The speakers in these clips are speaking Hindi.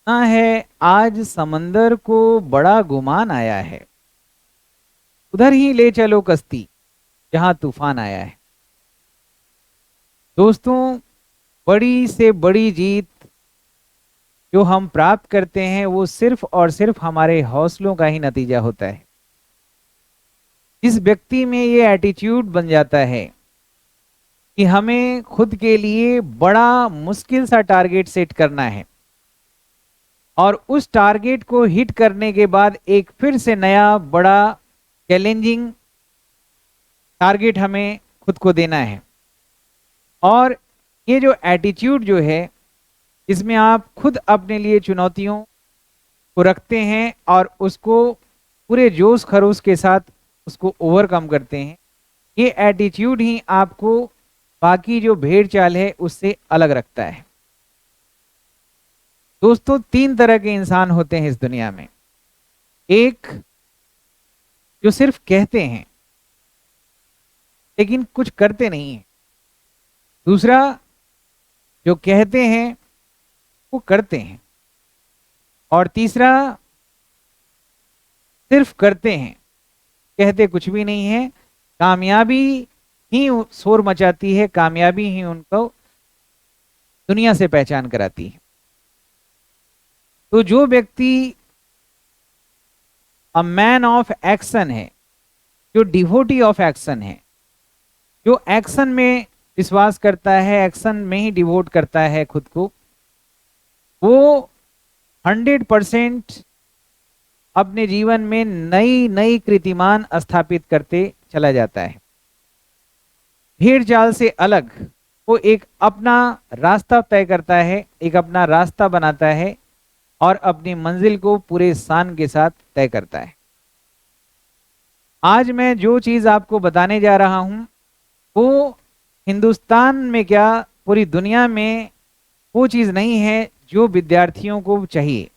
सुना है आज समंदर को बड़ा गुमान आया है। उधर ही ले चलो कश्ती जहां तूफान आया है। दोस्तों, बड़ी से बड़ी जीत जो हम प्राप्त करते हैं वो सिर्फ और सिर्फ हमारे हौसलों का ही नतीजा होता है। जिस व्यक्ति में ये एटीट्यूड बन जाता है कि हमें खुद के लिए बड़ा मुश्किल सा टारगेट सेट करना है और उस टारगेट को हिट करने के बाद एक फिर से नया बड़ा चैलेंजिंग टारगेट हमें खुद को देना है। और ये जो एटीट्यूड जो है इसमें आप खुद अपने लिए चुनौतियों को रखते हैं और उसको पूरे जोश खरोश के साथ उसको ओवरकम करते हैं। ये एटीट्यूड ही आपको बाकी जो भेड़ चाल है उससे अलग रखता है। दोस्तों, तीन तरह के इंसान होते हैं इस दुनिया में। एक जो सिर्फ कहते हैं लेकिन कुछ करते नहीं है। दूसरा जो कहते हैं वो करते हैं। और तीसरा सिर्फ करते हैं, कहते कुछ भी नहीं है। कामयाबी ही शोर मचाती है, कामयाबी ही उनको दुनिया से पहचान कराती है। तो जो व्यक्ति अ मैन ऑफ एक्शन है, जो डिवोटी ऑफ एक्शन है, जो एक्शन में विश्वास करता है, एक्शन में ही डिवोट करता है खुद को, वो 100% अपने जीवन में नई नई कीर्तिमान स्थापित करते चला जाता है। भीड़ चाल से अलग वो एक अपना रास्ता तय करता है, एक अपना रास्ता बनाता है और अपनी मंजिल को पूरे शान के साथ तय करता है। आज मैं जो चीज आपको बताने जा रहा हूं वो हिंदुस्तान में क्या पूरी दुनिया में वो चीज नहीं है जो विद्यार्थियों को चाहिए।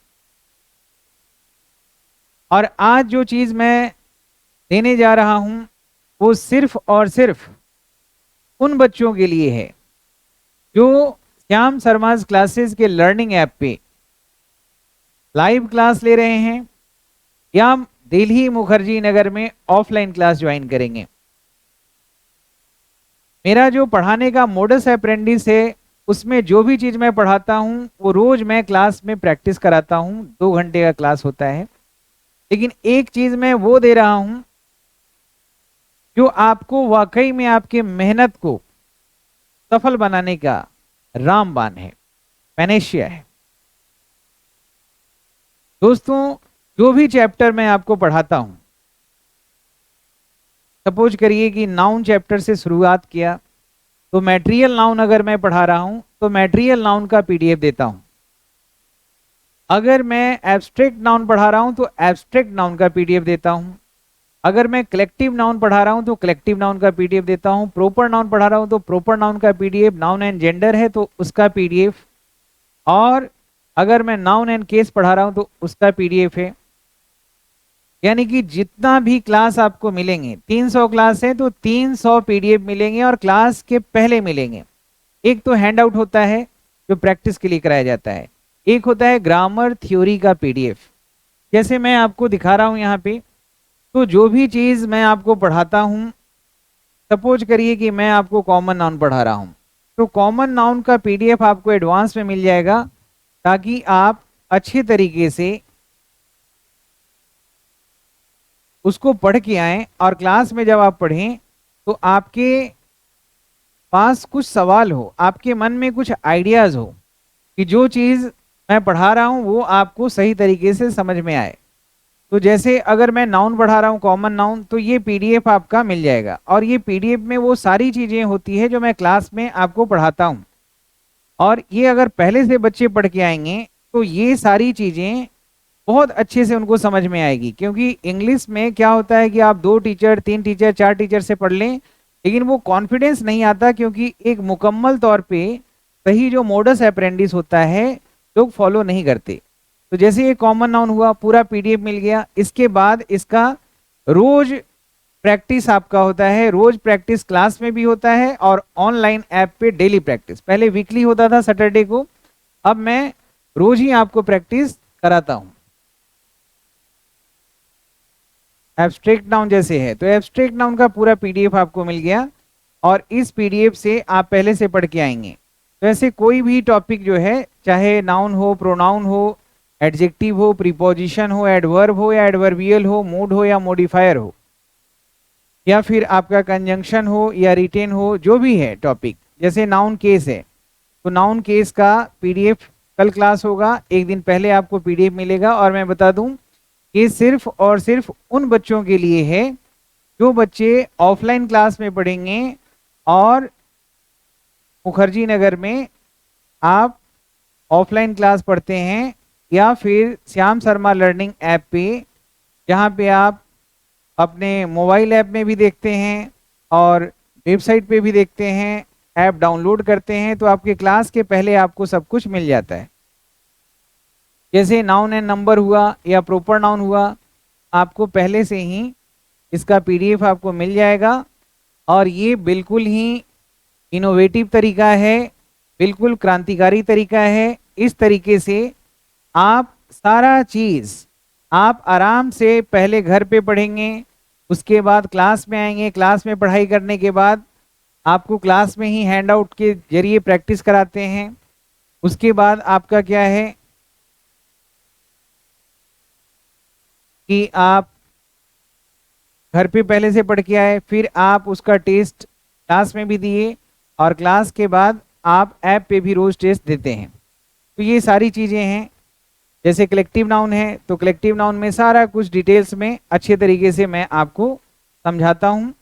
और आज जो चीज मैं देने जा रहा हूं वो सिर्फ और सिर्फ उन बच्चों के लिए है जो श्याम शर्मा क्लासेस के लर्निंग ऐप पे लाइव क्लास ले रहे हैं या दिल्ली मुखर्जी नगर में ऑफलाइन क्लास ज्वाइन करेंगे। मेरा जो पढ़ाने का मोडस अप्रेंडिस है उसमें जो भी चीज मैं पढ़ाता हूं वो रोज मैं क्लास में प्रैक्टिस कराता हूं। 2 घंटे का क्लास होता है। लेकिन एक चीज मैं वो दे रहा हूं जो आपको वाकई में आपके मेहनत को सफल बनाने का रामबाण है, पैनेशिया है। दोस्तों, जो भी चैप्टर मैं आपको पढ़ाता हूं, सपोज करिए कि नाउन चैप्टर से शुरुआत किया तो मैटेरियल नाउन अगर मैं पढ़ा रहा हूं तो मैटेरियल नाउन का पीडीएफ देता हूं। अगर मैं एब्स्ट्रैक्ट नाउन पढ़ा रहा हूं तो एब्स्ट्रैक्ट नाउन का पीडीएफ देता हूं। अगर मैं कलेक्टिव नाउन पढ़ा रहा हूं तो कलेक्टिव नाउन का पीडीएफ देता हूं। प्रॉपर नाउन पढ़ा रहा हूं तो प्रॉपर नाउन का पीडीएफ, नाउन एंड जेंडर है तो उसका पीडीएफ, और अगर मैं नाउन एंड केस पढ़ा रहा हूं तो उसका पीडीएफ है। यानी कि जितना भी क्लास आपको मिलेंगे, 300 क्लास है तो 300 पीडीएफ मिलेंगे और क्लास के पहले मिलेंगे। एक तो हैंड आउट होता है जो प्रैक्टिस के लिए कराया जाता है, एक होता है ग्रामर थ्योरी का पीडीएफ। जैसे मैं आपको दिखा रहा हूं यहाँ पे, तो जो भी चीज मैं आपको पढ़ाता हूं, सपोज करिए कि मैं आपको कॉमन नाउन पढ़ा रहा हूं तो कॉमन नाउन का पीडीएफ आपको एडवांस में मिल जाएगा ताकि आप अच्छे तरीके से उसको पढ़ के आए और क्लास में जब आप पढ़ें तो आपके पास कुछ सवाल हो, आपके मन में कुछ आइडियाज हो कि जो चीज मैं पढ़ा रहा हूं वो आपको सही तरीके से समझ में आए। तो जैसे अगर मैं नाउन पढ़ा रहा हूं, कॉमन नाउन, तो ये पीडीएफ आपका मिल जाएगा और ये पीडीएफ में वो सारी चीजें होती है जो मैं क्लास में आपको पढ़ाता हूं। और ये अगर पहले से बच्चे पढ़ के आएंगे तो ये सारी चीजें बहुत अच्छे से उनको समझ में आएगी। क्योंकि इंग्लिश में क्या होता है कि आप 2 टीचर, 3 टीचर, 4 टीचर से पढ़ लें लेकिन वो कॉन्फिडेंस नहीं आता, क्योंकि एक मुकम्मल तौर पे सही जो मोडस अप्रेंडिस होता है लोग फॉलो नहीं करते। तो जैसे ये कॉमन नाउन हुआ, पूरा पीडीएफ मिल गया। इसके बाद इसका रोज प्रैक्टिस आपका होता है, रोज प्रैक्टिस क्लास में भी होता है और ऑनलाइन ऐप पे डेली प्रैक्टिस। पहले वीकली होता था सैटरडे को, अब मैं रोज ही आपको प्रैक्टिस कराता हूं। एब्स्ट्रैक्ट नाउन जैसे है, तो एब्स्ट्रैक्ट नाउन का पूरा पीडीएफ आपको मिल गया और इस पीडीएफ से आप पहले से पढ़ के आएंगे। तो ऐसे कोई भी टॉपिक जो है, चाहे नाउन हो, प्रोनाउन हो, एडजेक्टिव हो, प्रीपोजिशन हो, एडवर्ब हो या एडवर्बियल हो, मूड हो या मॉडिफायर हो, या फिर आपका कंजंक्शन हो या रिटेन हो, जो भी है टॉपिक, जैसे नाउन केस है तो नाउन केस का पीडीएफ कल क्लास होगा, एक दिन पहले आपको पीडीएफ मिलेगा। और मैं बता दूं कि सिर्फ और सिर्फ उन बच्चों के लिए है जो बच्चे ऑफलाइन क्लास में पढ़ेंगे और मुखर्जी नगर में आप ऑफलाइन क्लास पढ़ते हैं, या फिर श्याम शर्मा लर्निंग ऐप पे, जहाँ पे आप अपने मोबाइल ऐप में भी देखते हैं और वेबसाइट पे भी देखते हैं, ऐप डाउनलोड करते हैं, तो आपके क्लास के पहले आपको सब कुछ मिल जाता है। जैसे नाउन एंड नंबर हुआ या प्रॉपर नाउन हुआ, आपको पहले से ही इसका पीडीएफ आपको मिल जाएगा। और ये बिल्कुल ही इनोवेटिव तरीका है, बिल्कुल क्रांतिकारी तरीका है। इस तरीके से आप सारा चीज आप आराम से पहले घर पे पढ़ेंगे, उसके बाद क्लास में आएंगे, क्लास में पढ़ाई करने के बाद आपको क्लास में ही हैंड आउट के जरिए प्रैक्टिस कराते हैं। उसके बाद आपका क्या है कि आप घर पे पहले से पढ़ के आए, फिर आप उसका टेस्ट क्लास में भी दिए और क्लास के बाद आप ऐप पे भी रोज टेस्ट देते हैं। तो ये सारी चीजें हैं। जैसे कलेक्टिव नाउन है तो कलेक्टिव नाउन में सारा कुछ डिटेल्स में अच्छे तरीके से मैं आपको समझाता हूँ,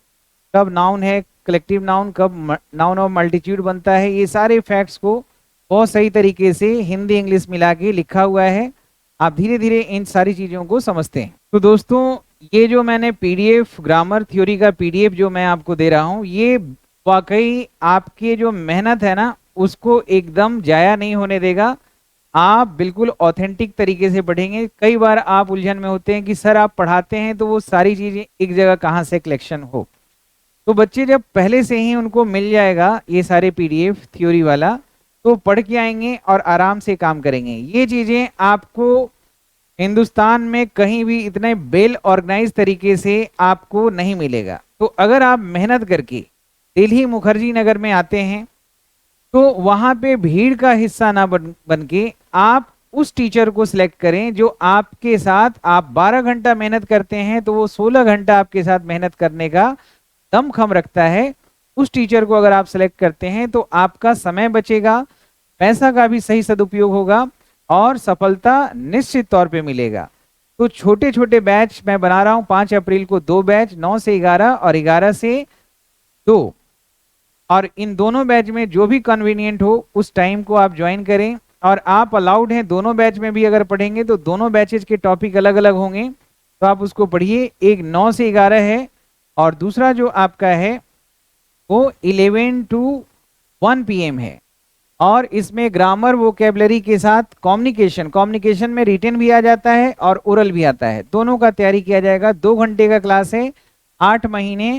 कब नाउन है कलेक्टिव नाउन, कब नाउन ऑफ मल्टीट्यूड बनता है, ये सारे फैक्ट्स को बहुत सही तरीके से हिंदी इंग्लिश मिला के लिखा हुआ है। आप धीरे धीरे इन सारी चीज़ों को समझते हैं। तो दोस्तों, ये जो मैंने पीडीएफ ग्रामर थ्योरी का पीडीएफ जो मैं आपको दे रहा हूँ, ये वाकई आपकी जो मेहनत है ना उसको एकदम जाया नहीं होने देगा। आप बिल्कुल ऑथेंटिक तरीके से पढ़ेंगे। कई बार आप उलझन में होते हैं कि सर आप पढ़ाते हैं तो वो सारी चीजें एक जगह कहाँ से कलेक्शन हो। तो बच्चे जब पहले से ही उनको मिल जाएगा ये सारे पीडीएफ थ्योरी वाला, तो पढ़ के आएंगे और आराम से काम करेंगे। ये चीजें आपको हिंदुस्तान में कहीं भी इतने वेल ऑर्गेनाइज तरीके से आपको नहीं मिलेगा। तो अगर आप मेहनत करके दिल्ली मुखर्जी नगर में आते हैं तो वहां पे भीड़ का हिस्सा ना बन के आप उस टीचर को सिलेक्ट करें जो आपके साथ, आप 12 घंटा मेहनत करते हैं तो वो 16 घंटा आपके साथ मेहनत करने का दमखम रखता है। उस टीचर को अगर आप सिलेक्ट करते हैं तो आपका समय बचेगा, पैसा का भी सही सदुपयोग होगा और सफलता निश्चित तौर पे मिलेगा। तो छोटे छोटे बैच मैं बना रहा हूं। 5 अप्रैल को 2 बैच, 9 से 11 और 11 से 2, और इन दोनों बैच में जो भी कन्वीनियंट हो उस टाइम को आप ज्वाइन करें। और आप अलाउड हैं दोनों बैच में भी अगर पढ़ेंगे तो दोनों बैचेज के टॉपिक अलग अलग होंगे, तो आप उसको पढ़िए। एक 9 से 11 है और दूसरा जो आपका है वो 11 to 1 PM है। और इसमें ग्रामर वोकेबलरी के साथ कम्युनिकेशन में रिटन भी आ जाता है और ओरल भी आता है, दोनों का तैयारी किया जाएगा। 2 घंटे का क्लास है, 8 महीने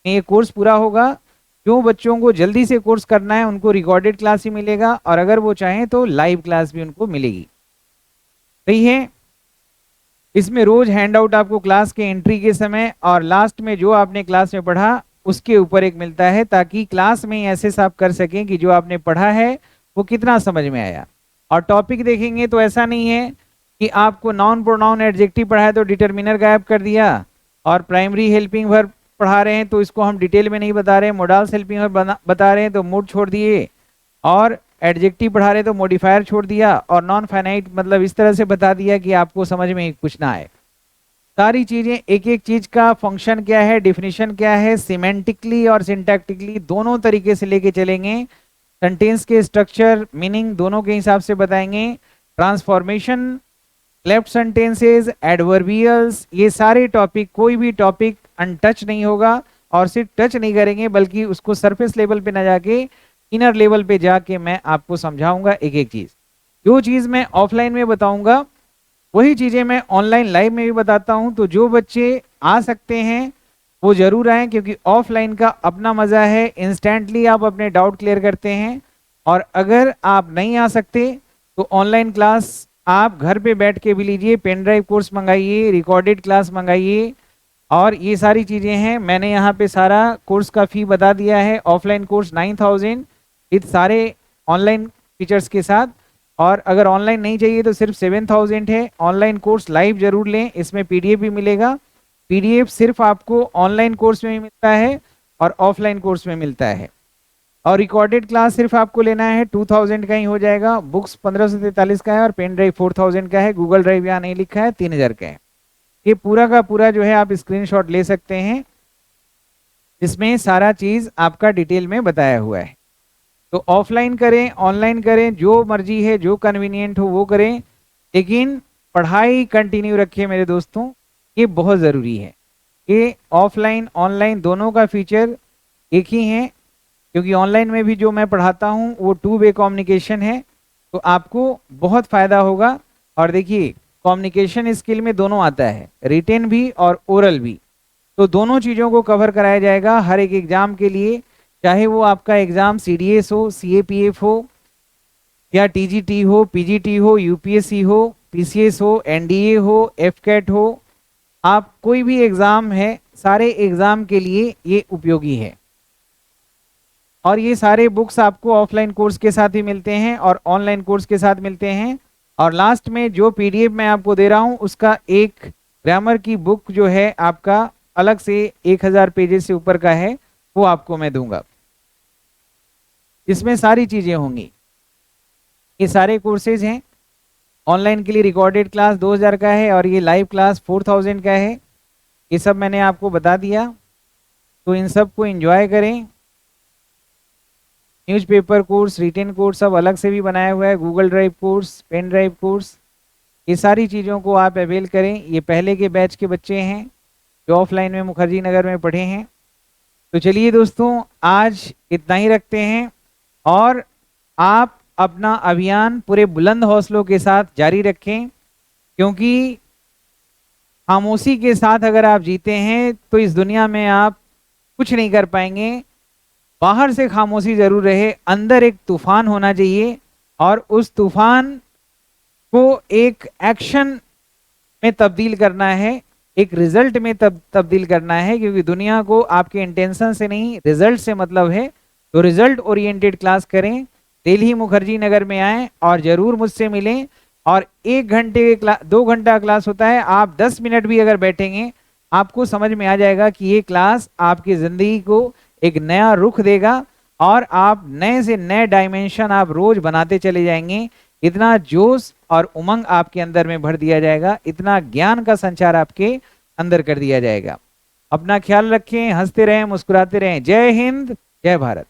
में ये कोर्स पूरा होगा। जो बच्चों को जल्दी से कोर्स करना है उनको रिकॉर्डेड क्लास ही मिलेगा और अगर वो चाहें तो लाइव क्लास भी उनको मिलेगी। सही है। इसमें रोज हैंड आउट आपको क्लास के एंट्री के समय और लास्ट में जो आपने क्लास में पढ़ा उसके ऊपर एक मिलता है, ताकि क्लास में ऐसे आप कर सकें कि जो आपने पढ़ा है वो कितना समझ में आया। और टॉपिक देखेंगे तो ऐसा नहीं है कि आपको नाउन प्रोनाउन एडजेक्टिव पढ़ा है तो डिटरमिनर गायब कर दिया, और प्राइमरी हेल्पिंग वर्ब पढ़ा रहे हैं तो इसको हम डिटेल में नहीं बता रहे हैं, मोडाल्स हेल्पिंग वर्ब बता रहे हैं तो मूड छोड़ दिए, और एडजेक्टिव पढ़ा रहे हैं तो मॉडिफायर छोड़ दिया, और नॉन फाइनाइट मतलब इस तरह से बता दिया कि आपको समझ में कुछ ना आए। सारी चीजें, एक एक चीज का फंक्शन क्या है, डिफिनीशन क्या है, सिमेंटिकली और सिंटैक्टिकली दोनों तरीके से लेके चलेंगे। सेंटेंस के स्ट्रक्चर, मीनिंग दोनों के हिसाब से बताएंगे। ट्रांसफॉर्मेशन, लेफ्ट सेंटेंसेस, एडवर्बियल्स, ये सारे टॉपिक, कोई भी टॉपिक अनटच नहीं होगा। और सिर्फ टच नहीं करेंगे बल्कि उसको सरफेस लेवल पे ना जाके इनर लेवल पे जाके मैं आपको समझाऊंगा एक एक चीज। जो चीज मैं ऑफलाइन में बताऊंगा वही चीजें मैं ऑनलाइन लाइव में भी बताता हूं। तो जो बच्चे आ सकते हैं वो जरूर आए, क्योंकि ऑफलाइन का अपना मजा है। इंस्टेंटली आप अपने डाउट क्लियर करते हैं। और अगर आप नहीं आ सकते तो ऑनलाइन क्लास आप घर पे बैठ के भी लीजिए, पेन ड्राइव कोर्स मंगाइए, रिकॉर्डेड क्लास मंगाइए, और ये सारी चीज़ें हैं। मैंने यहाँ पे सारा कोर्स का फी बता दिया है। ऑफलाइन कोर्स 9000 विद सारे ऑनलाइन फीचर्स के साथ, और अगर ऑनलाइन नहीं चाहिए तो सिर्फ 7000 है। ऑनलाइन कोर्स लाइव जरूर लें, इसमें पीडीएफ भी मिलेगा। पीडीएफ सिर्फ आपको ऑनलाइन कोर्स में मिलता है और ऑफलाइन कोर्स में मिलता है। और रिकॉर्डेड क्लास सिर्फ आपको लेना है 2000 का ही हो जाएगा। बुक्स 1543 का है और पेन ड्राइव 4000 का है। गूगल ड्राइव यहाँ नहीं लिखा है, 3000 का है। ये पूरा का पूरा जो है आप स्क्रीनशॉट ले सकते हैं, इसमें सारा चीज आपका डिटेल में बताया हुआ है। तो ऑफलाइन करें, ऑनलाइन करें, जो मर्जी है, जो कन्वीनियंट हो वो करें, लेकिन पढ़ाई कंटिन्यू रखिए मेरे दोस्तों, ये बहुत ज़रूरी है। ये ऑफलाइन ऑनलाइन दोनों का फीचर एक ही है, क्योंकि ऑनलाइन में भी जो मैं पढ़ाता हूँ वो 2 वे कम्युनिकेशन है, तो आपको बहुत फायदा होगा। और देखिए कम्युनिकेशन स्किल में दोनों आता है, रिटेन भी और ओरल भी, तो दोनों चीज़ों को कवर कराया जाएगा हर एक एग्जाम के लिए, चाहे वो आपका एग्जाम सीडीएस हो, सीएपीएफ हो, या टीजीटी हो, पीजीटी हो, यूपीएससी हो, पीसीएस हो, एनडीए हो, एफकेट हो, आप कोई भी एग्जाम है, सारे एग्जाम के लिए ये उपयोगी है। और ये सारे बुक्स आपको ऑफलाइन कोर्स के साथ ही मिलते हैं और ऑनलाइन कोर्स के साथ मिलते हैं। और लास्ट में जो पीडीएफ मैं आपको दे रहा हूं उसका एक ग्रामर की बुक जो है आपका अलग से 1000 पेजेस से ऊपर का है, वो आपको मैं दूंगा। इसमें सारी चीजें होंगी। ये सारे कोर्सेज हैं। ऑनलाइन के लिए रिकॉर्डेड क्लास 2000 का है और ये लाइव क्लास 4000 का है। ये सब मैंने आपको बता दिया, तो इन सब को एंजॉय करें। न्यूज़पेपर कोर्स, रिटेन कोर्स सब अलग से भी बनाया हुआ है, Google drive course, pen drive course, ये सारी चीज़ों को आप अवेल करें। ये पहले के बैच के बच्चे हैं जो ऑफलाइन में मुखर्जी नगर में पढ़े हैं। तो चलिए दोस्तों, आज इतना ही रखते हैं, और आप अपना अभियान पूरे बुलंद हौसलों के साथ जारी रखें, क्योंकि खामोशी के साथ अगर आप जीते हैं तो इस दुनिया में आप कुछ नहीं कर पाएंगे। बाहर से खामोशी जरूर रहे, अंदर एक तूफान होना चाहिए, और उस तूफान को एक एक्शन में तब्दील करना है, एक रिजल्ट में तब्दील करना है, क्योंकि दुनिया को आपके इंटेंशन से नहीं रिजल्ट से मतलब है। तो रिजल्ट ओरिएंटेड क्लास करें, दिल्ली मुखर्जी नगर में आएं और जरूर मुझसे मिलें। और 1 घंटे के क्लास, 2 घंटा क्लास होता है, आप 10 मिनट भी अगर बैठेंगे आपको समझ में आ जाएगा कि ये क्लास आपकी जिंदगी को एक नया रुख देगा, और आप नए से नए डायमेंशन आप रोज बनाते चले जाएंगे। इतना जोश और उमंग आपके अंदर में भर दिया जाएगा, इतना ज्ञान का संचार आपके अंदर कर दिया जाएगा। अपना ख्याल रखें, हंसते रहें, मुस्कुराते रहें। जय हिंद, जय भारत।